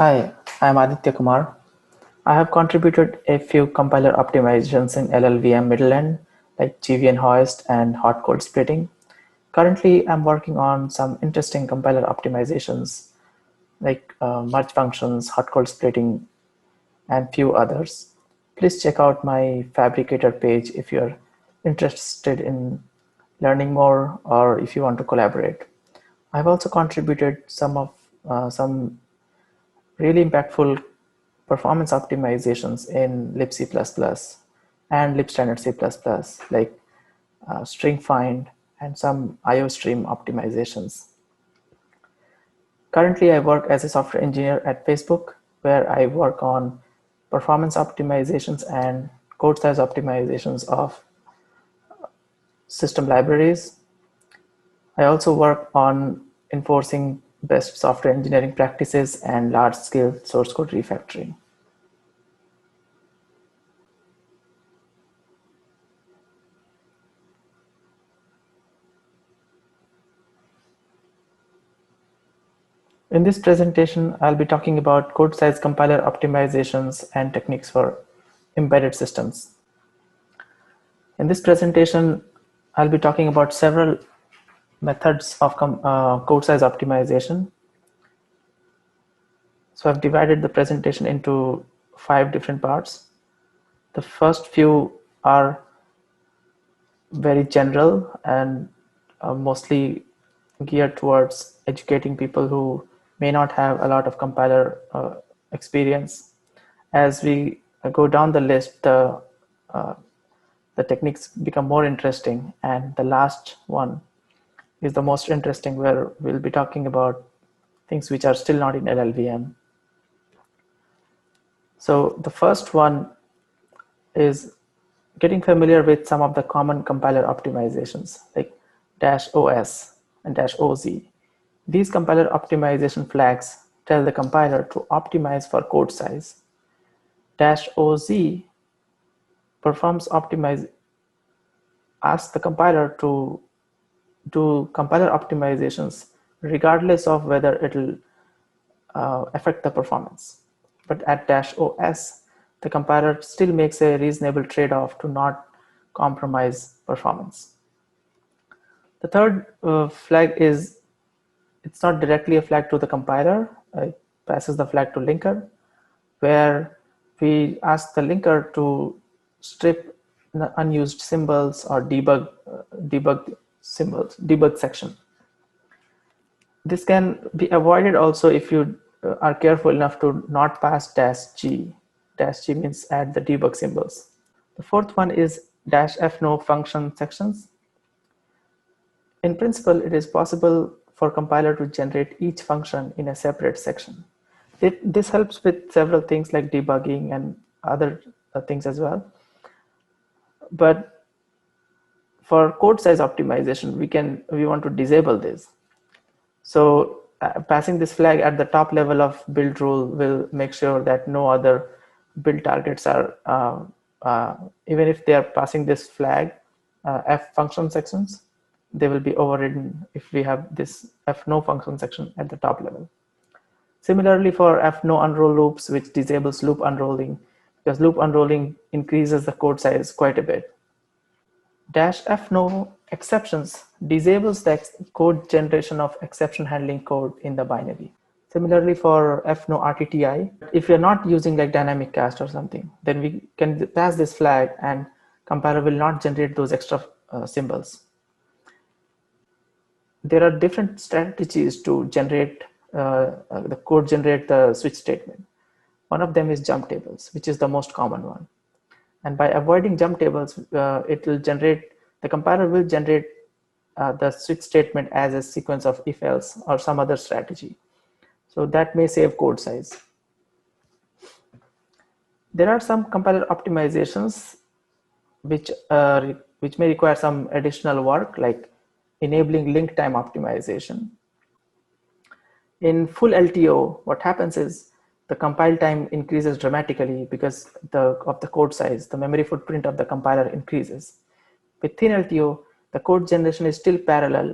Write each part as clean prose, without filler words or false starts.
Hi, I'm Aditya Kumar. I have contributed a few compiler optimizations in LLVM middle end, like GVN hoist and hot code splitting. Currently, I'm working on some interesting compiler optimizations like merge functions, hot code splitting, and few others. Please check out my Fabricator page if you're interested in learning more or if you want to collaborate. I've also contributed some really impactful performance optimizations in libc++ and libstandard C++, like string find and some IO stream optimizations. Currently, I work as a software engineer at Facebook, where I work on performance optimizations and code size optimizations of system libraries. I also work on enforcing best software engineering practices and large-scale source code refactoring. In this presentation, I'll be talking about code size compiler optimizations and techniques for embedded systems. In this presentation, I'll be talking about several methods of code size optimization. So I've divided the presentation into 5 different parts. The first few are very general and mostly geared towards educating people who may not have a lot of compiler experience. As we go down the list, the techniques become more interesting, and the last one is the most interesting, where we'll be talking about things which are still not in LLVM. So the first one is getting familiar with some of the common compiler optimizations like -OS and -OZ. These compiler optimization flags tell the compiler to optimize for code size. -OZ performs optimize, asks the compiler to do compiler optimizations regardless of whether it'll affect the performance. But at -OS, the compiler still makes a reasonable trade-off to not compromise performance. The third flag is, it's not directly a flag to the compiler. It passes the flag to linker, where we ask the linker to strip unused symbols or debug symbols, debug section. This can be avoided also if you are careful enough to not pass -G. -G means add the debug symbols. The fourth one is -fno function sections. In principle, it is possible for compiler to generate each function in a separate section. This helps with several things like debugging and other things as well. But for code size optimization, we want to disable this. So passing this flag at the top level of build rule will make sure that no other build targets are, even if they are passing this flag, f function sections, they will be overridden if we have this fno function section at the top level. Similarly, for fno unroll loops, which disables loop unrolling, because loop unrolling increases the code size quite a bit. -fno exceptions disables the code generation of exception handling code in the binary. Similarly, for fno RTTI, if you're not using like dynamic cast or something, then we can pass this flag and compiler will not generate those extra symbols. There are different strategies to generate the code generate the switch statement. One of them is jump tables, which is the most common one. And by avoiding jump tables, the compiler will generate the switch statement as a sequence of if-else or some other strategy. So that may save code size. There are some compiler optimizations which may require some additional work, like enabling link time optimization. In full LTO, what happens is the compile time increases dramatically because of the code size. The memory footprint of the compiler increases. With thin LTO, the code generation is still parallel,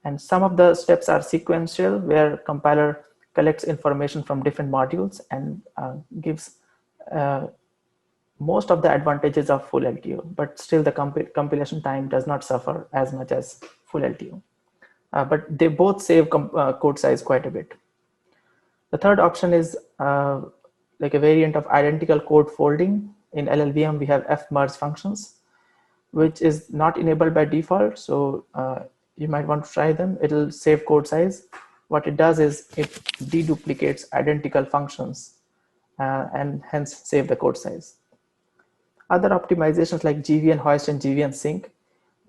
and some of the steps are sequential, where compiler collects information from different modules and gives most of the advantages of full LTO, but still the compilation time does not suffer as much as full LTO. But they both save code size quite a bit. The third option is like a variant of identical code folding. In LLVM, we have fmerge functions, which is not enabled by default. So you might want to try them. It'll save code size. What it does is it deduplicates identical functions and hence save the code size. Other optimizations like GVN hoist and GVN sync,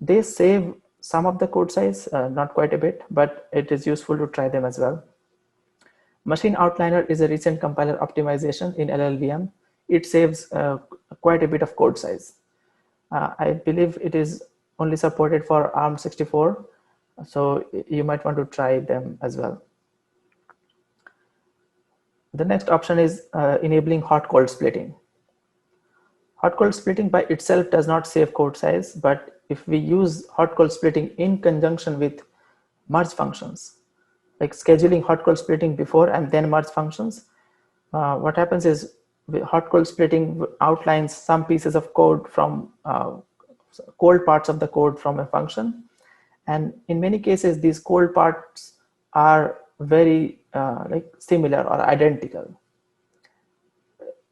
they save some of the code size, not quite a bit, but it is useful to try them as well. Machine outliner is a recent compiler optimization in LLVM. It saves quite a bit of code size. I believe it is only supported for ARM64, so you might want to try them as well. The next option is enabling hot-cold splitting. Hot-cold splitting by itself does not save code size, but if we use hot-cold splitting in conjunction with merge functions, like scheduling hot-cold splitting before and then merge functions, what happens is hot-cold splitting outlines some pieces of code from cold parts of the code from a function. And in many cases, these cold parts are very like similar or identical.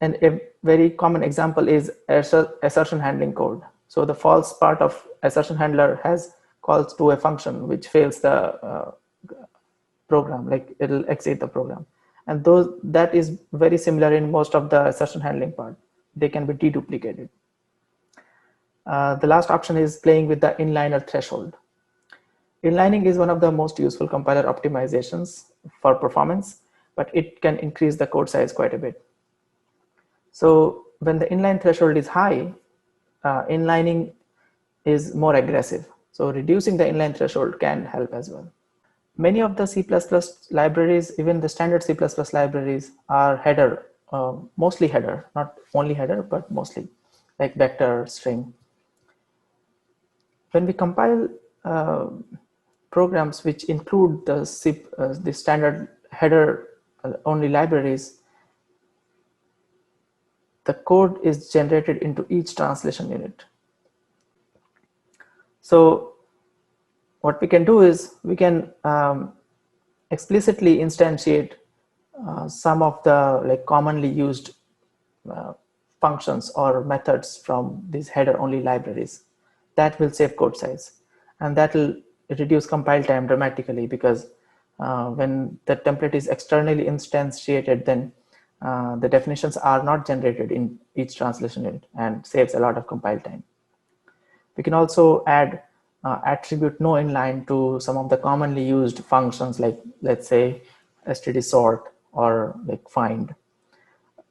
And a very common example is assertion handling code. So the false part of assertion handler has calls to a function which fails the program, like it'll exit the program. And that is very similar in most of the assertion handling part. They can be deduplicated. The last option is playing with the inliner threshold. Inlining is one of the most useful compiler optimizations for performance, but it can increase the code size quite a bit. So when the inline threshold is high, inlining is more aggressive. So reducing the inline threshold can help as well. Many of the C++ libraries, even the standard C++ libraries, are header, mostly header, not only header, but mostly, like vector, string. When we compile programs which include the standard header only libraries, the code is generated into each translation unit. So what we can do is we can explicitly instantiate some of the like commonly used functions or methods from these header only libraries. That will save code size, and that will reduce compile time dramatically, because when the template is externally instantiated, then the definitions are not generated in each translation unit and saves a lot of compile time. We can also add attribute no inline to some of the commonly used functions, like let's say std sort or like find.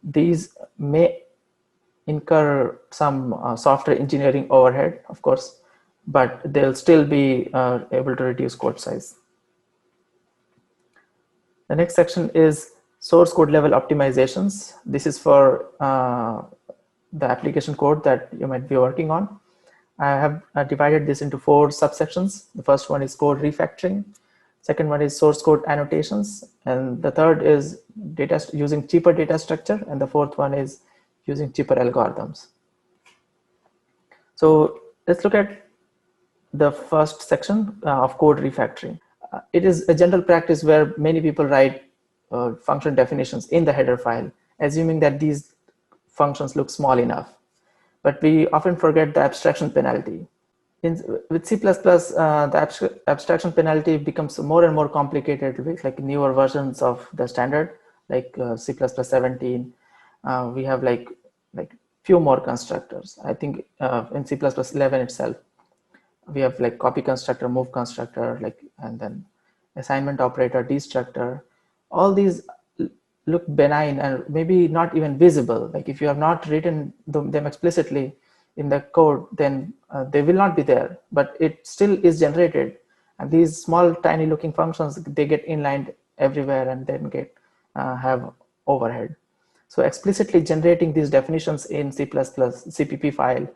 These may incur some software engineering overhead, of course, but they'll still be able to reduce code size. The next section is source code level optimizations. This is for the application code that you might be working on. I have divided this into 4 subsections. The first one is code refactoring. Second one is source code annotations. And the third is using cheaper data structure. And the fourth one is using cheaper algorithms. So let's look at the first section of code refactoring. It is a general practice where many people write function definitions in the header file, assuming that these functions look small enough. But we often forget the abstraction penalty. With C++, the abstraction penalty becomes more and more complicated with like newer versions of the standard, like C++ 17. We have like few more constructors. I think in C++ 11 itself, we have like copy constructor, move constructor, like, and then assignment operator, destructor. All these look benign and maybe not even visible. Like if you have not written them explicitly in the code, then they will not be there, but it still is generated. And these small, tiny looking functions, they get inlined everywhere and then have overhead. So explicitly generating these definitions in C++ CPP file,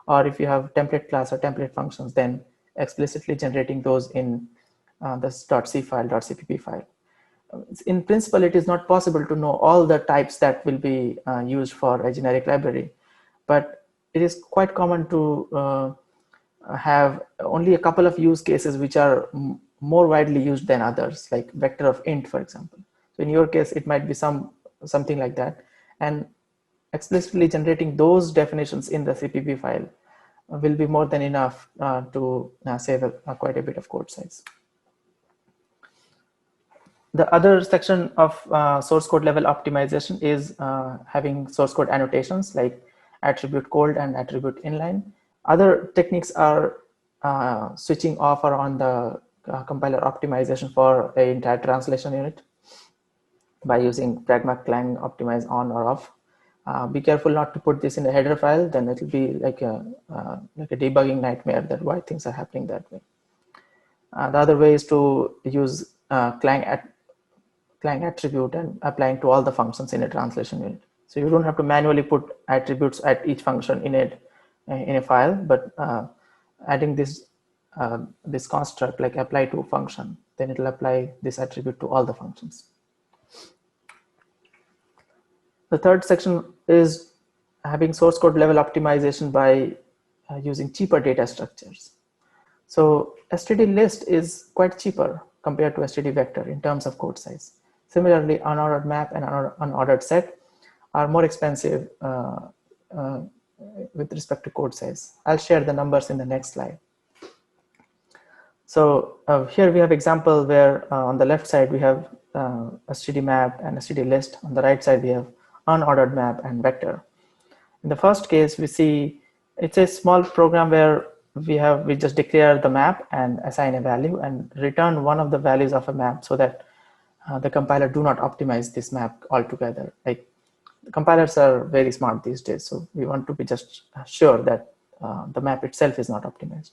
or if you have template class or template functions, then explicitly generating those in the .c file, .cpp file in principle, it is not possible to know all the types that will be used for a generic library, but it is quite common to have only a couple of use cases which are more widely used than others, like vector of int, for example. So in your case, it might be something like that, and explicitly generating those definitions in the CPP file will be more than enough to save quite a bit of code size. The other section of source code level optimization is having source code annotations like attribute cold and attribute inline. Other techniques are switching off or on the compiler optimization for an entire translation unit by using pragma clang optimize on or off. Be careful not to put this in a header file, then it will be like a debugging nightmare that why things are happening that way. The other way is to use clang attribute and applying to all the functions in a translation unit. So you don't have to manually put attributes at each function in a file, but adding this construct like apply to function, then it will apply this attribute to all the functions. The third section is having source code level optimization by using cheaper data structures. So std list is quite cheaper compared to std vector in terms of code size. Similarly, unordered map and unordered set are more expensive with respect to code size. I'll share the numbers in the next slide. So here we have example where on the left side we have std map and std list. On the right side we have unordered map and vector. In the first case, we see it's a small program where we just declare the map and assign a value and return one of the values of a map so that the compiler do not optimize this map altogether. Like the compilers are very smart these days, so we want to be just sure that the map itself is not optimized.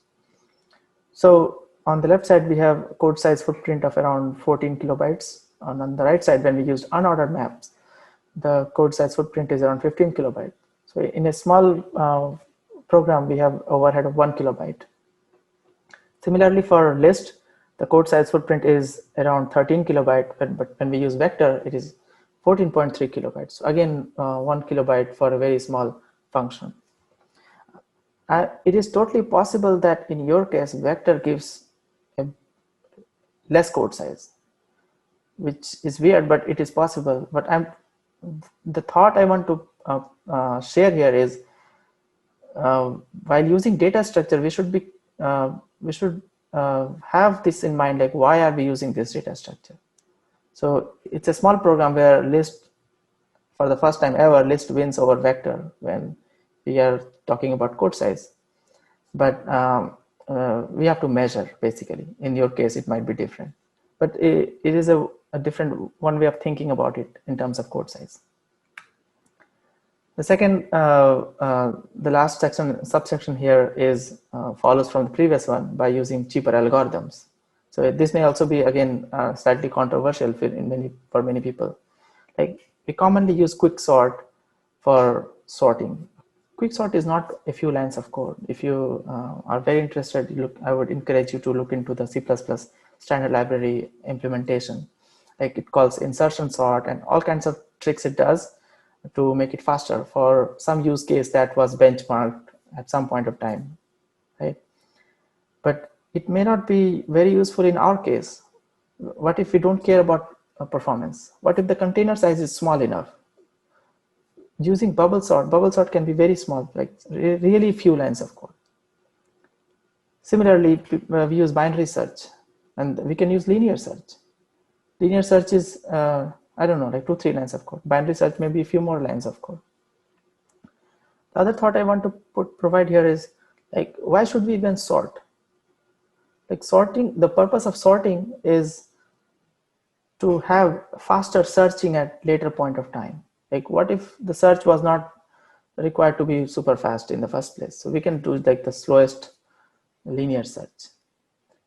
So on the left side, we have code size footprint of around 14 kilobytes. And on the right side, when we used unordered maps, the code size footprint is around 15 kilobytes. So in a small program, we have overhead of 1 kilobyte. Similarly, for list, the code size footprint is around 13 kilobyte, but when we use vector, it is 14.3 kilobytes. So again, 1 kilobyte for a very small function. It is totally possible that in your case, vector gives a less code size, which is weird, but it is possible. But the thought I want to share here is, while using data structure, we should have this in mind, like why are we using this data structure? So it's a small program where list, for the first time ever, list wins over vector when we are talking about code size. But we have to measure, basically. In your case, it might be different. But it is a different one way of thinking about it in terms of code size. The second, the last subsection here is follows from the previous one by using cheaper algorithms. So this may also be, again, slightly controversial for many people. Like we commonly use quicksort for sorting. Quicksort is not a few lines of code. If you are very interested, I would encourage you to look into the C++ standard library implementation. Like it calls insertion sort and all kinds of tricks it does to make it faster for some use case that was benchmarked at some point of time, right? But it may not be very useful in our case. What if we don't care about performance? What if the container size is small enough? Using bubble sort can be very small, like really few lines of code. Similarly, we use binary search, and we can use linear search. Linear search is, I don't know, like 2-3 lines of code. Binary search may be a few more lines of code. The other thought I want to provide here is, like, why should we even sort? Like sorting, the purpose of sorting is to have faster searching at later point of time. Like what if the search was not required to be super fast in the first place? So we can do like the slowest linear search.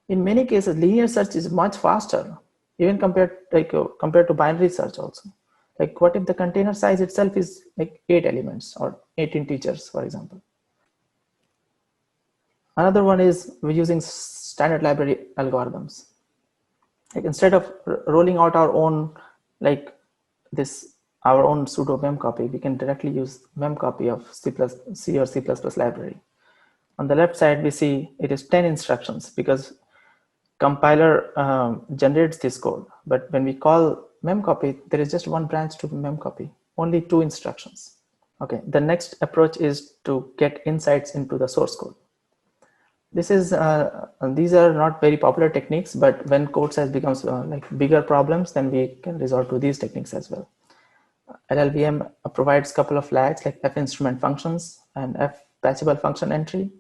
In many cases, linear search is much faster, even compared to binary search also. Like what if the container size itself is like 8 elements or 8 integers, for example. Another one is we're using standard library algorithms. Like instead of rolling out our own like this our own pseudo memcopy, we can directly use memcopy of C or C++ library. On the left side, we see it is 10 instructions because compiler generates this code. But when we call memcopy, there is just one branch to memcopy, only 2 instructions. Okay, the next approach is to get insights into the source code. These are not very popular techniques, but when code size becomes like bigger problems, then we can resort to these techniques as well. LLVM provides a couple of flags like f instrument functions and f patchable function entry,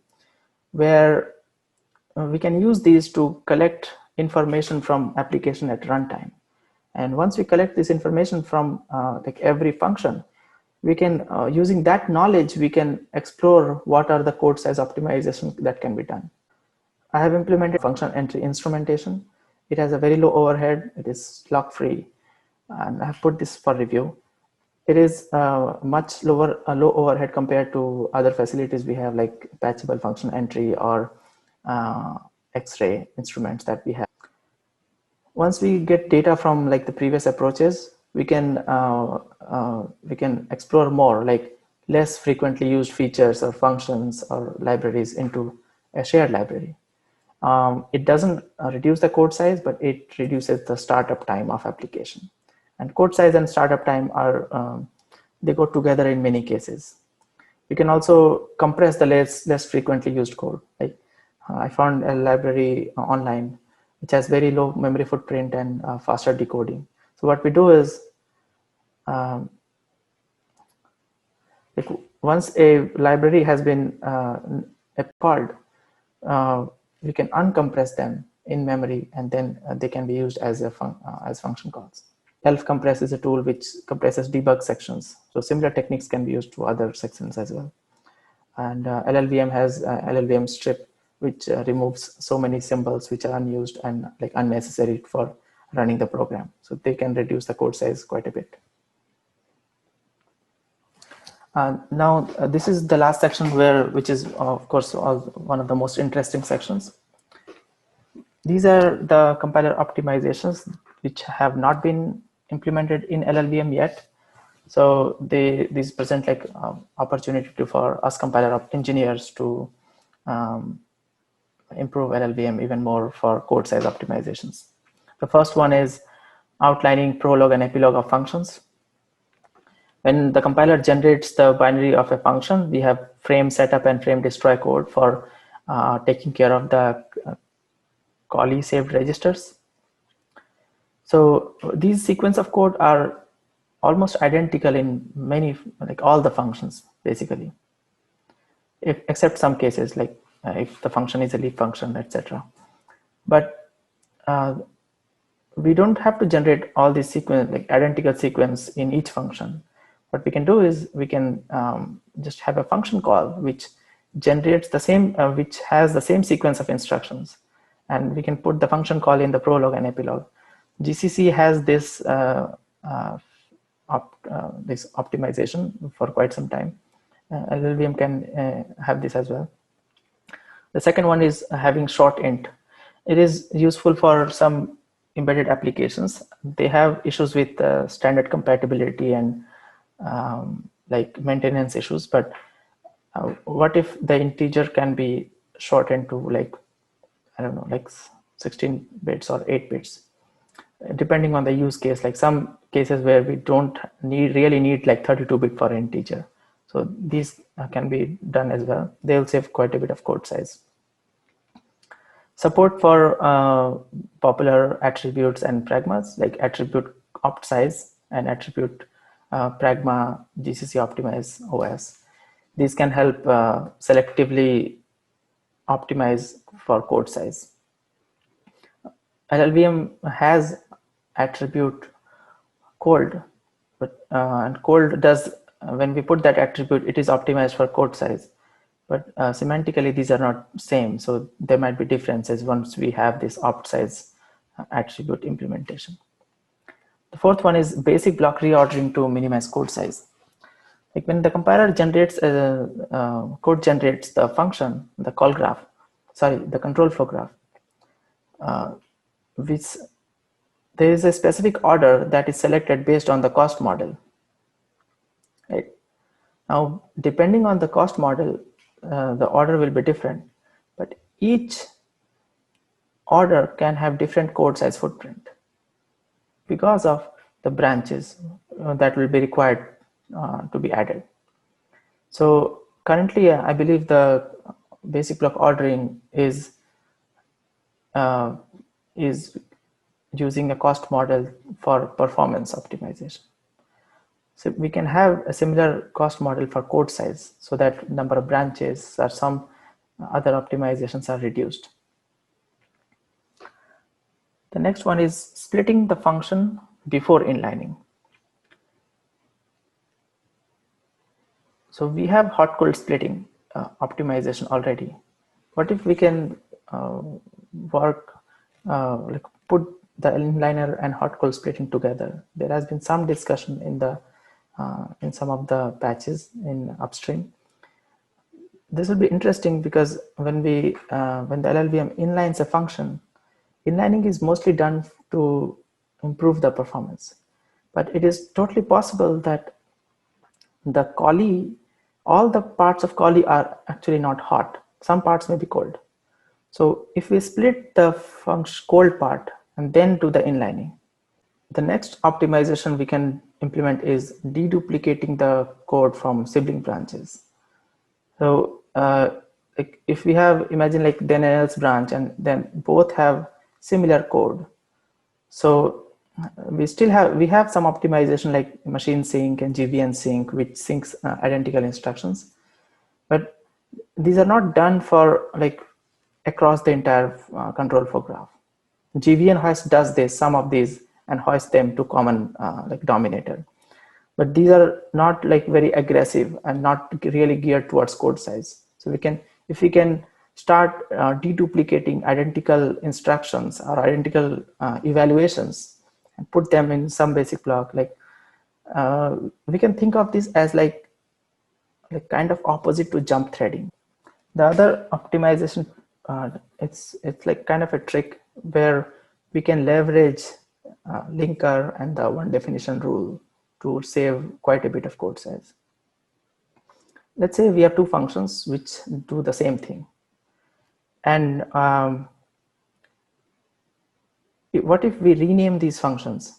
where we can use these to collect information from application at runtime. And once we collect this information from like every function, we can, using that knowledge, we can explore what are the code size optimization that can be done. I have implemented function entry instrumentation. It has a very low overhead. It is lock free. And I have put this for review. It is much low overhead compared to other facilities we have like patchable function entry or X-ray instruments that we have. Once we get data from like the previous approaches, we can explore more like less frequently used features or functions or libraries into a shared library. It doesn't reduce the code size, but it reduces the startup time of application. And code size and startup time are they go together in many cases. You can also compress the less frequently used code. Like I found a library online which has very low memory footprint and faster decoding. So what we do is, like once a library has been called, we can uncompress them in memory, and then they can be used as as function calls. Elf compress is a tool which compresses debug sections. So similar techniques can be used to other sections as well. And LLVM has LLVM strip, which removes so many symbols which are unused and like unnecessary for running the program. So they can reduce the code size quite a bit. Now, this is the last section which is of course one of the most interesting sections. These are the compiler optimizations which have not been implemented in LLVM yet. So these present like opportunity for us compiler engineers to improve LLVM even more for code size optimizations. The first one is outlining prologue and epilogue of functions. When the compiler generates the binary of a function, we have frame setup and frame destroy code for taking care of the callee saved registers. So these sequence of code are almost identical in many, like all the functions basically, except some cases like if the function is a leaf function, etc. But we don't have to generate all these sequence, like identical sequence in each function. What we can do is we can just have a function call which generates the same, which has the same sequence of instructions, and we can put the function call in the prologue and epilogue. GCC has this this optimization for quite some time. LLVM can have this as well. The second one is having short int. It is useful for some embedded applications. They have issues with standard compatibility and like maintenance issues, but what if the integer can be shortened to like, I don't know, like 16 bits or 8 bits, depending on the use case. Like some cases where we don't really need like 32-bit for an integer. So these can be done as well. They'll save quite a bit of code size. Support for popular attributes and pragmas, like attribute opt size and attribute pragma GCC optimize OS. These can help selectively optimize for code size. LLVM has attribute cold, but and cold does, when we put that attribute, it is optimized for code size. But semantically, these are not same. So there might be differences once we have this opt size attribute implementation. The fourth one is basic block reordering to minimize code size. Like when the compiler generates code generates the function, the call graph, sorry, the control flow graph, which there is a specific order that is selected based on the cost model. Right? Now, depending on the cost model, the order will be different, but each order can have different code size footprint because of the branches that will be required to be added. So currently, I believe the basic block ordering is using a cost model for performance optimization. So we can have a similar cost model for code size so that number of branches or some other optimizations are reduced. The next one is splitting the function before inlining. So we have hot cold splitting optimization already. What if we can like put the inliner and hot cold splitting together? There has been some discussion in some of the patches in upstream. This will be interesting because when the LLVM inlines a function, inlining is mostly done to improve the performance, but it is totally possible that the callee, all the parts of callee are actually not hot. Some parts may be cold. So if we split the function cold part and then do the inlining, the next optimization we can implement is deduplicating the code from sibling branches. So like if we have, imagine like then an else branch and then both have similar code. So we have some optimization like machine sync and GVN sync, which syncs identical instructions, but these are not done for like across the entire control flow graph. GVN hoist does this, some of these, and hoist them to common like dominator. But these are not like very aggressive and not really geared towards code size. So if we can start deduplicating identical instructions or identical evaluations and put them in some basic block, like we can think of this as like kind of opposite to jump threading. The other optimization, it's like kind of a trick where we can leverage linker and the one definition rule to save quite a bit of code size. Let's say we have two functions which do the same thing. And what if we rename these functions?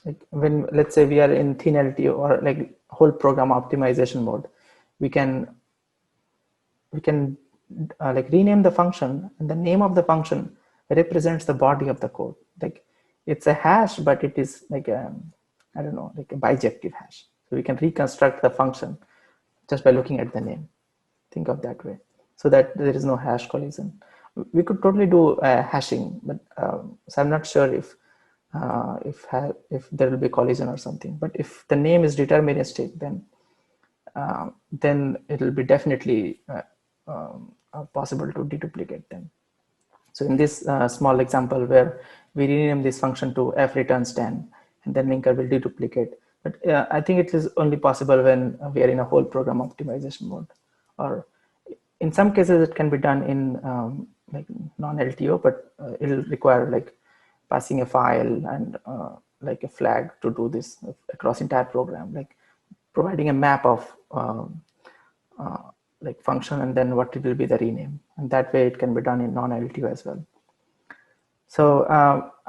Like when, let's say we are in thin LTO or like whole program optimization mode, we can like rename the function, and the name of the function represents the body of the code. Like it's a hash, but it is like I don't know, like a bijective hash. So we can reconstruct the function just by looking at the name. Think of that way, so that there is no hash collision. We could totally do hashing, but so I'm not sure if there will be collision or something. But if the name is deterministic, then it will be definitely possible to deduplicate them. So in this small example where we rename this function to f returns 10, and then linker will deduplicate. But I think it is only possible when we are in a whole program optimization mode, or in some cases it can be done in like non-LTO, but it'll require like passing a file and like a flag to do this across entire program, like providing a map of like function and then what it will be the rename, and that way it can be done in non-LTO as well. So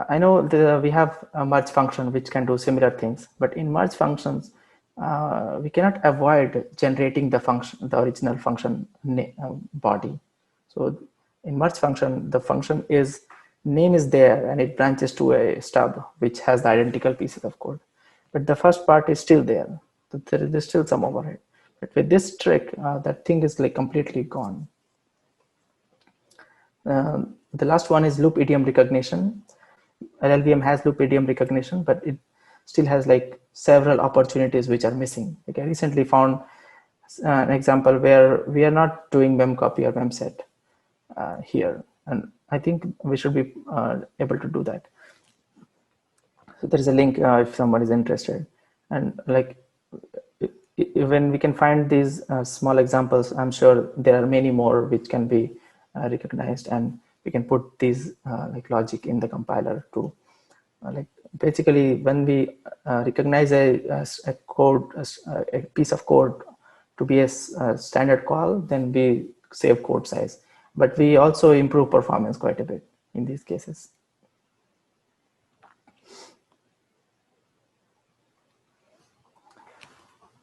I know we have a merge function which can do similar things, but in merge functions, we cannot avoid generating the function, the original function body. So in merge function, the function is name is there and it branches to a stub which has the identical pieces of code, but the first part is still there. So there's still some overhead. But with this trick, that thing is like completely gone. The last one is loop idiom recognition. LLVM has loop idiom recognition, but it still has like several opportunities which are missing. Like I recently found an example where we are not doing memcopy or memset here, and I think we should be able to do that. So there is a link if someone is interested, and like when we can find these small examples, I'm sure there are many more which can be recognized, and we can put these like logic in the compiler to like basically when we recognize a code, a piece of code to be a standard call, then we save code size. But we also improve performance quite a bit in these cases.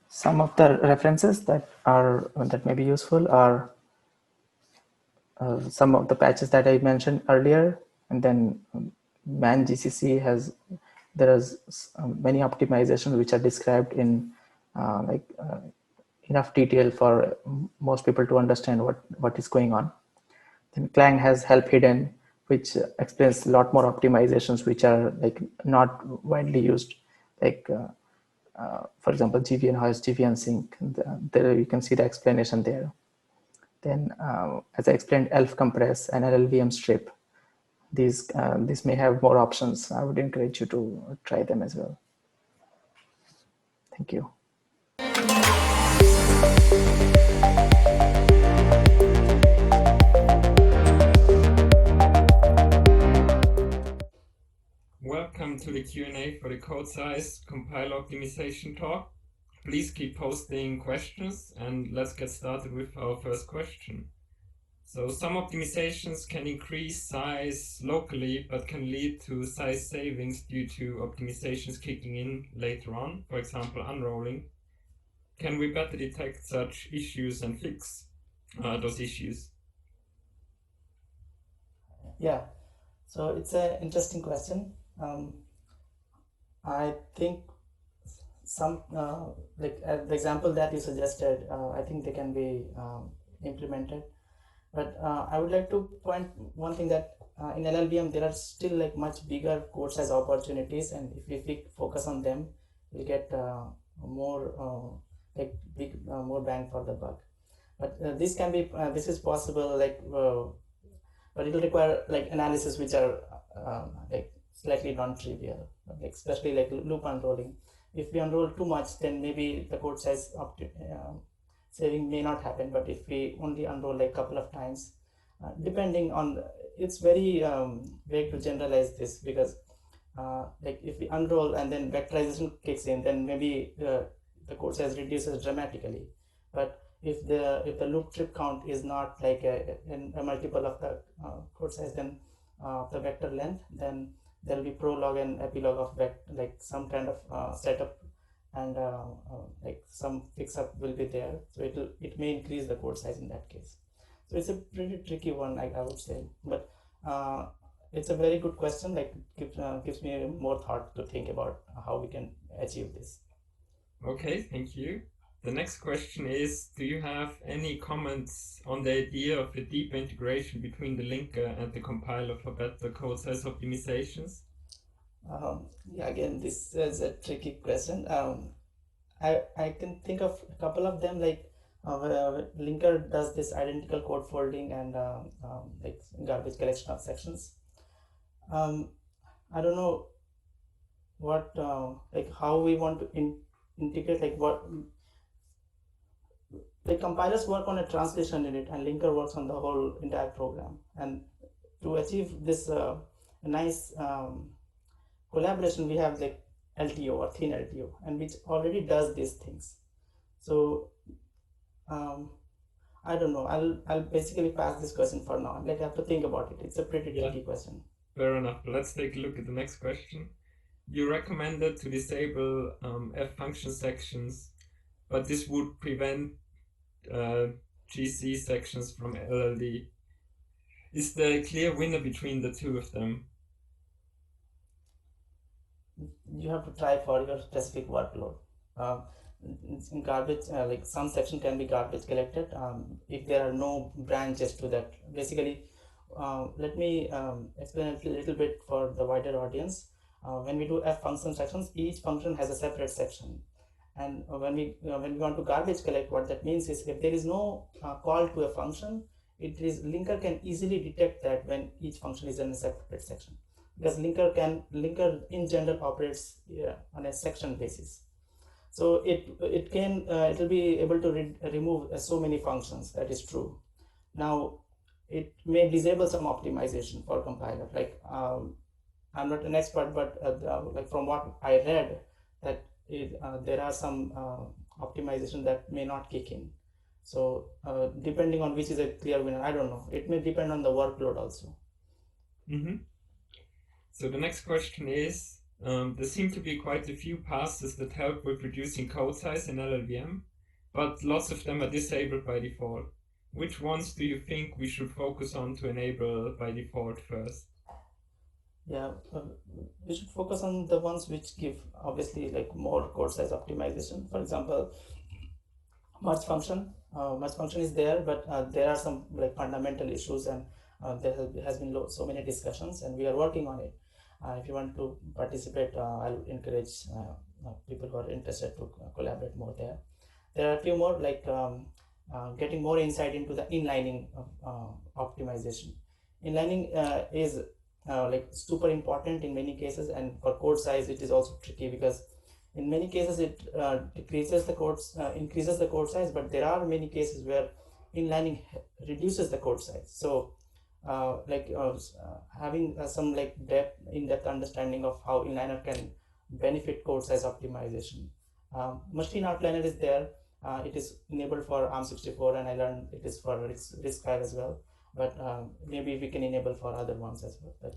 Some of the references that may be useful are some of the patches that I mentioned earlier, and then man GCC there is many optimizations which are described in enough detail for most people to understand what is going on. Then Clang has help hidden, which explains a lot more optimizations which are like not widely used, like for example GVN host, GVN sync. There you can see the explanation there. Then, as I explained, ELF compress and LLVM strip. These may have more options. I would encourage you to try them as well. Thank you. Welcome to the Q&A for the code size compile optimization talk. Please keep posting questions, and let's get started with our first question. So some optimizations can increase size locally, but can lead to size savings due to optimizations kicking in later on, for example, unrolling. Can we better detect such issues and fix those issues? Yeah, so it's an interesting question. I think some like the example that you suggested, I think they can be implemented. But I would like to point one thing that in LLVM there are still like much bigger code size opportunities, and if we focus on them, we'll get more like big more bang for the buck. But this is possible, like but it will require like analysis which are like slightly non-trivial, like especially like loop unrolling. If we unroll too much, then maybe the code size saving may not happen. But if we only unroll like a couple of times, depending on, it's very vague to generalize this, because like if we unroll and then vectorization kicks in, then maybe the code size reduces dramatically. But if the loop trip count is not like a multiple of the code size, then the vector length, then there will be prologue and epilogue of like some kind of setup, and like some fix up will be there, so it may increase the code size in that case. So it's a pretty tricky one, I would say, but it's a very good question. Like gives me more thought to think about how we can achieve this. Okay, thank you. The next question is, do you have any comments on the idea of a deep integration between the linker and the compiler for better code size optimizations? Yeah, again, this is a tricky question. I can think of a couple of them, like linker does this identical code folding and like garbage collection of sections. I don't know what like how we want to integrate, like what, like compilers work on a translation unit and linker works on the whole entire program, and to achieve this nice collaboration, we have like LTO or thin LTO, and which already does these things. So I don't know, I'll basically pass this question for now. Like I have to think about it. It's a pretty tricky question. Fair enough. Let's take a look at the next question. You recommended to disable F function sections, but this would prevent GC sections from LLD. Is there a clear winner between the two of them? You have to try for your specific workload. In garbage, like some section can be garbage collected if there are no branches to that. Basically, let me explain a little bit for the wider audience. When we do F function sections, each function has a separate section. And when we want to garbage collect, what that means is if there is no call to a function, it is linker can easily detect that when each function is in a separate section, because linker in general operates on a section basis. So it will be able to remove so many functions. That is true. Now it may disable some optimization for compiler, like I'm not an expert, but like from what I read, that there are some optimization that may not kick in. So depending on which is a clear winner, I don't know. It may depend on the workload also. Mm-hmm. So the next question is, there seem to be quite a few passes that help with reducing code size in LLVM, but lots of them are disabled by default. Which ones do you think we should focus on to enable by default first? Yeah, we should focus on the ones which give obviously like more code size optimization. For example, merge function. Merge function is there, but there are some like fundamental issues, and there has been so many discussions, and we are working on it. If you want to participate, I'll encourage people who are interested to collaborate more there. There are a few more like getting more insight into the inlining optimization. Inlining is like super important in many cases, and for code size it is also tricky because in many cases it decreases the code increases the code size, but there are many cases where inlining reduces the code size. So having some like in-depth understanding of how inliner can benefit code size optimization. Machine outliner is there. It is enabled for ARM64, and I learned it is for RISC-V as well, but maybe we can enable for other ones as well.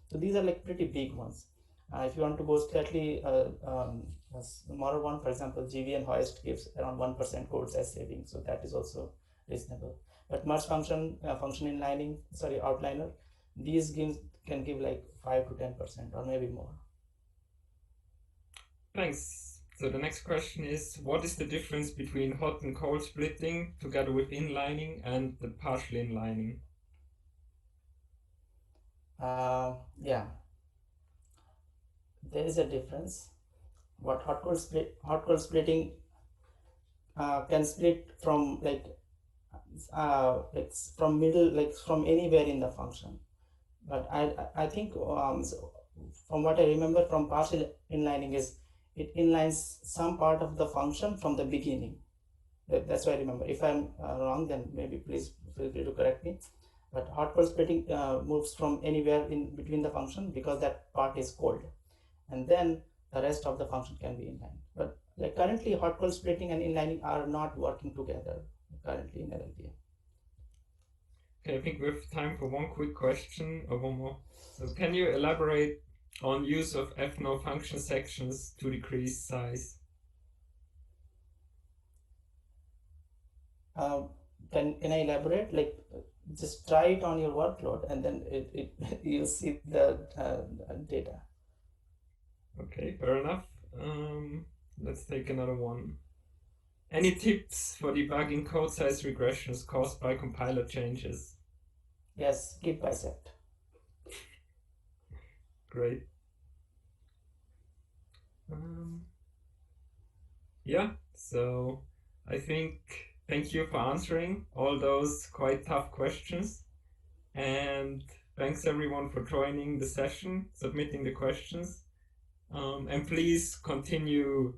So these are like pretty big ones. If you want to go slightly smaller one, for example, GV and hoist gives around 1% code size saving, so that is also reasonable. But merge function, function inlining, sorry, outliner, these can give like 5 to 10% or maybe more. Thanks. So the next question is, what is the difference between hot and cold splitting together with inlining and the partial inlining? Yeah, there is a difference. What hot cold splitting can split from like from middle, like from anywhere in the function. But I think so from what I remember from partial inlining is it inlines some part of the function from the beginning. That's what I remember. If I'm wrong, then maybe please feel free to correct me. But hot cold splitting moves from anywhere in between the function because that part is cold, and then the rest of the function can be inlined. But like currently, hot cold splitting and inlining are not working together currently in LLVM. Okay, I think we have time for one quick question or one more. So can you elaborate on use of fno function sections to decrease size? Can I elaborate? Like, just try it on your workload, and then you'll see the data. Okay, fair enough. Let's take another one. Any tips for debugging code size regressions caused by compiler changes? Yes, git bisect. Great. Yeah, so I think thank you for answering all those quite tough questions. And thanks everyone for joining the session, submitting the questions. And please continue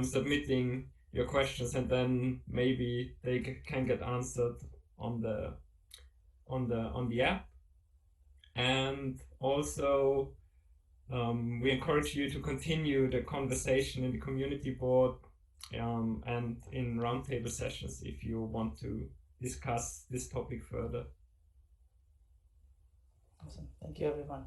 submitting your questions, and then maybe they can get answered on the app. And also, we encourage you to continue the conversation in the community board and in roundtable sessions if you want to discuss this topic further. Awesome. Thank you, everyone.